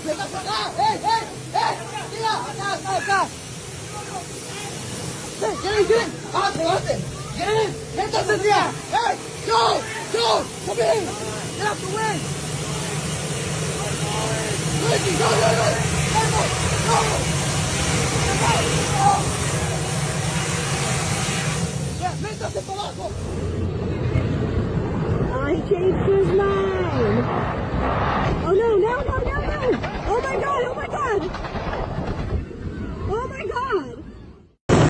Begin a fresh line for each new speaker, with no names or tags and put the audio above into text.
¡Métase acá! ¡Tira! ¡Acá! ¡Get in! ¡Avance! ¡Get in! ¡Métase, tía! ¡Hey! Go! ¡Come in! ¡Get out the way! Ricky, go! ¡Métase para abajo!
I changed his mind. Oh no. Oh my god.